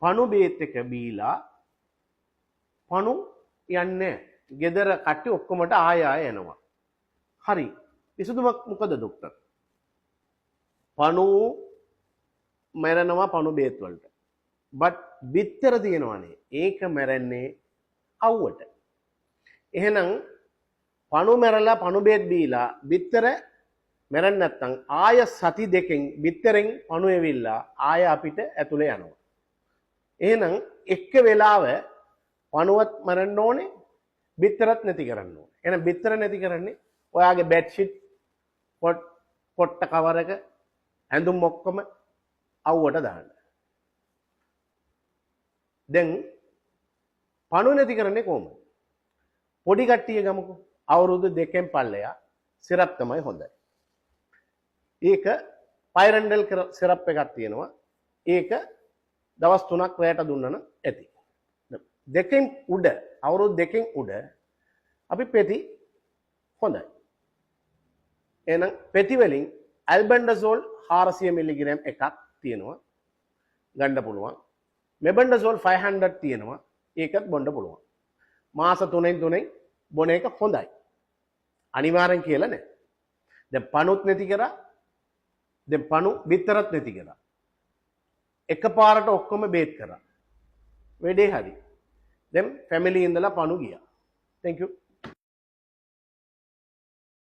පණු බේත් එක බීලා පණු යන්නේ ගෙදර කට්ටිය ඔක්කොමට ආය එනවා. හරි. විසඳුමක් මොකද ડોක්ටර්? පණු මැරෙනවා පණු බේත් වලට. බට් බිත්තර තියෙනවනේ. ඒක මැරෙන්නේ අවුවට. එහෙනම් පණු මැරලා පණු බේත් බීලා බිත්තර මැරෙන්නේ නැත්නම් ආය සති දෙකෙන් බිත්තරෙන් පණු එවිලා ආය අපිට ඇතුලේ යනවා. එහෙනම් එක වෙලාව පණුවත් මරන්න ඕනේ බිත්තරත් නැති කරන්න ඕනේ. එහෙනම් බිත්තර නැති කරන්නේ ඔයාගේ බෙඩ් ෂීට් පොට්ට කවර් එක ඇඳුම් ඔක්කොම අවුවට දාන්න. දැන් පණු නැති කරන්නේ කොහොමද? පොඩි කට්ටිය ගමුකෝ. අවුරුදු 2කින් පල්ලෙයා සිරප් තමයි හොඳයි. ඒක පයිරන්ඩල් සිරප් එකක් තියෙනවා. ඒක දවස් 3ක් රැයට දුන්නනම් ඇති. දෙකෙන් උඩ අවුරුදු 2කින් උඩ අපි පෙති හොඳයි. එහෙනම් පෙති වලින් ඇල්බෙන්ඩසෝල් 400 මිලිග්‍රෑම් එකක් තියෙනවා. ගන්න පුළුවන්. මෙබෙන්ඩසෝල් 500 තියෙනවා. ඒකත් බොන්න පුළුවන්. මාස 3න් බොන එක හොඳයි. අනිවාර්යෙන් කියලා නෑ. දැන් පණුත් නැති කරා. දැන් පණු බිත්තරත් නැති කරා. එකපාරට ඔක්කොම බේත් කරා. වැඩේ හරි. දැන් ෆැමිලි ඉඳලා පණු ගියා. Thank you.